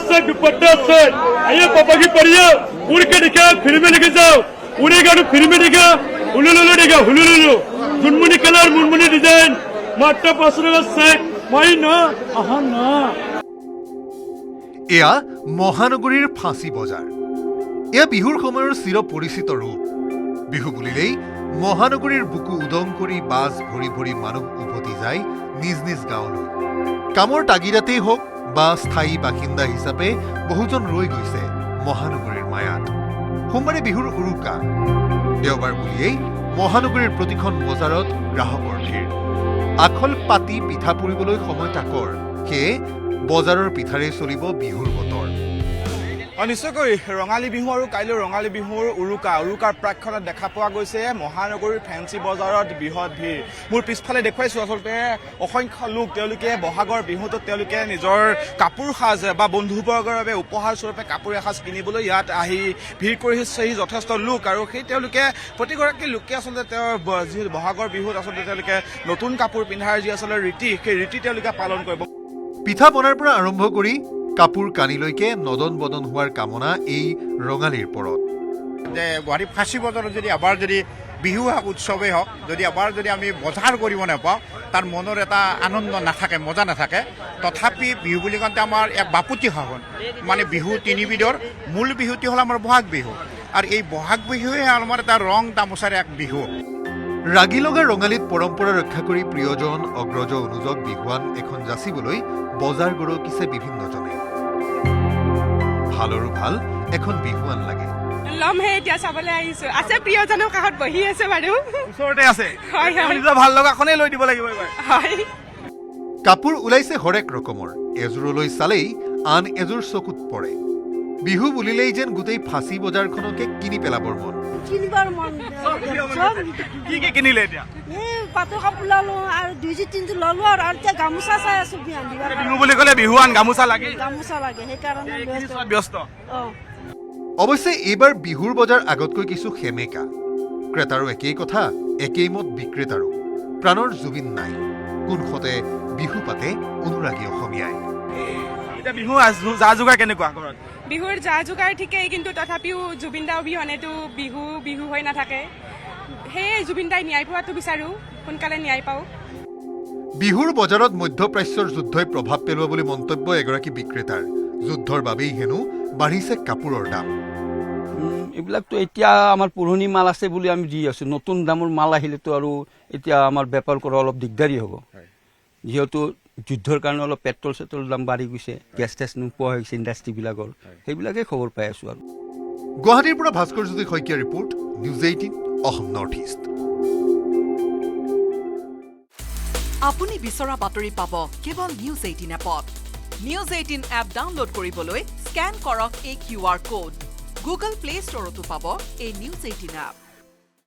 से दुपट्टा से आइए पापा की पढ़िए उड़ के दिखा फिर में लेके जाओ उड़ेगा तो फिर में दिखा हुलुलुलु दिखा हुलुलुलु झुनमुनी कलर मुनमुनी डिजाइन मात्र 500 টাকা सेट माई ना आहा ना এয়া মহানগৰীৰ ফাঁচী বজাৰ এয়া বিহুৰ সময়ৰ চিৰ পৰিচিত ৰূপ বিহু বুলিলেই মহানগৰীৰ বুকু উদং কৰি বাজ ভৰি ভৰি মানুহ উভতি যায় নিজ নিজ গাঁৱলৈ কামৰ তাগিদাতেই হওক বা স্থায়ী বাসিন্দা হিচাপে বহুজন ৰৈ গৈছে মহানগৰীৰ মায়াত সোমবাৰে বিহুৰ উৰুকা দেওবাৰ বুলিয়েই মহানগৰীৰ প্ৰতিখন বজাৰত গ্ৰাহকৰ ভিৰ আখল পাতি পিঠা পুৰিবলৈ সময় তাকৰ সেয়ে বজাৰৰ পিঠাৰে চলিব বিহুৰ বতৰ নিশ্চয়কৈ ৰঙালী বিহু আৰু কাইলৈ ৰঙালী বিহুৰ উৰুকাৰ প্ৰাক্ষণত দেখা পোৱা গৈছে মহানগৰীৰ ফেঞ্চি বজাৰত বৃহৎ ভিৰ মোৰ পিছফালে দেখুৱাইছো আচলতে অসংখ্য লোক তেওঁলোকে বহাগৰ বিহুটোত তেওঁলোকে নিজৰ কাপোৰ সাজ বা বন্ধুবৰ্গৰ বাবে উপহাৰ স্বৰূপে কাপোৰ এসাজ কিনিবলৈ ইয়াত আহি ভিৰ কৰিছেহি যথেষ্ট লোক আৰু সেই তেওঁলোকে প্ৰতিগৰাকী লোকে আচলতে তেওঁৰ যি বহাগৰ বিহুত আচলতে তেওঁলোকে নতুন কাপোৰ পিন্ধাৰ যি আচলতে ৰীতি সেই ৰীতি তেওঁলোকে পালন কৰিব পিঠা বনাৰ পৰা আৰম্ভ কৰি কাপোৰ কানিলৈকে নদন বদন হোৱাৰ কামনা এই ৰঙালীৰ পৰত যে গুৱাহাটী ফাঁচী বজাৰত যদি এবাৰ যদি বিহু উৎসৱেই হওক যদি এবাৰ যদি আমি বজাৰ কৰিব নাপাওঁ তাৰ মনৰ এটা আনন্দ নাথাকে মজা নাথাকে তথাপি বিহু বুলি কওঁতে আমাৰ এক বাপুতি সাহন মানে বিহু তিনিবিধৰ মূল বিহুটি হ'ল আমাৰ বহাগ বিহু আৰু এই বহাগ বিহুৱে আমাৰ এটা ৰং তামোচাৰ এক বিহু ৰাগি লগা ৰঙালীত পৰম্পৰা ৰক্ষা কৰি প্ৰিয়জন অগ্ৰজ অনুজক বিহুৱান এখন যাচিবলৈ বজাৰ গৰকিছে বিভিন্নজনে ভালৰো ভাল এখন বিহুৱান লাগে লমহে এতিয়া চাবলৈ আহিছো আছে প্ৰিয়জনৰ কাষত বহি আছে বাৰু ওচৰতে আছে হয় হয় নিজৰ ভাল লগাখনেই লৈ দিব লাগিব এইবাৰ হয় কাপোৰ ওলাইছে হৰেক ৰকমৰ এযোৰলৈ চালেই আন এযোৰ চকুত পৰে বিহু বুলিলেই যেন গোটেই ফাঁচী বজাৰখনকে কিনি পেলাবৰ মন কিনিবাৰ মন চব কি কি কিনিলে এতিয়া এই পাটৰ কাপোৰ ললো আৰু দুইযোৰ তিনিযোৰ ললো আৰু এতিয়া গামোচা চাই আছো বিহান দিবা বিহু বুলি ক'লে বিহুৱান গামোচা লাগে গামোচা লাগে সেইকাৰণে ব্যস্ত অৱশ্যে এইবাৰ বিহুৰ বজাৰ আগতকৈ কিছু সেমেকা ক্ৰেতাৰো একেই কথা একেই মত বিক্ৰেতাৰো প্ৰাণৰ জুবিন নাই কোনখতে বিহু পাতে অনুৰাগী অসমীয়াই এতিয়া বিহু যা যোগাৰ কেনেকুৱা ঘৰত বিহুৰ যা যোগাৰ ঠিকেই কিন্তু তথাপিও জুবিন দা অবিহনেতো বিহু হৈ নাথাকে সেয়ে জুবিন দাই ন্যায় পোৱাটো বিচাৰো সোনকালে ন্যায় পাওক বিহুৰ বজাৰত মধ্যপ্ৰাচ্যৰ যুদ্ধই প্ৰভাৱ পেলোৱা বুলি মন্তব্য এগৰাকী বিক্ৰেতাৰ যুদ্ধৰ বাবেই হেনো বাঢ়িছে কাপোৰৰ দাম এইবিলাকতো এতিয়া আমাৰ পুৰণি মাল আছে বুলি আমি দি আছো নতুন দামৰ মাল আহিলেতো আৰু এতিয়া আমাৰ বেপাৰ কৰা অলপ দিগদাৰী হ'ব যিহেতু যুদ্ধৰ কাৰণে অলপ পেট্ৰল চেট্ৰলৰ দাম বাঢ়ি গৈছে গেছ টেছ নোপোৱা হৈছে ইণ্ডাষ্ট্ৰীবিলাকৰ সেইবিলাকে খবৰ পাই আছো আৰু গুৱাহাটীৰ পৰা Bhaskar Jyoti Saikia report news 18 Assam north east আপুনি বিচৰা বাতৰি পাব কেৱল নিউজ 18 এপত নিউজ 18 এপ ডাউনলোড কৰিবলৈ স্কেন কৰক এই QR কোড গুগল প্লে ষ্টৰতো পাব এই নিউজ 18 এপ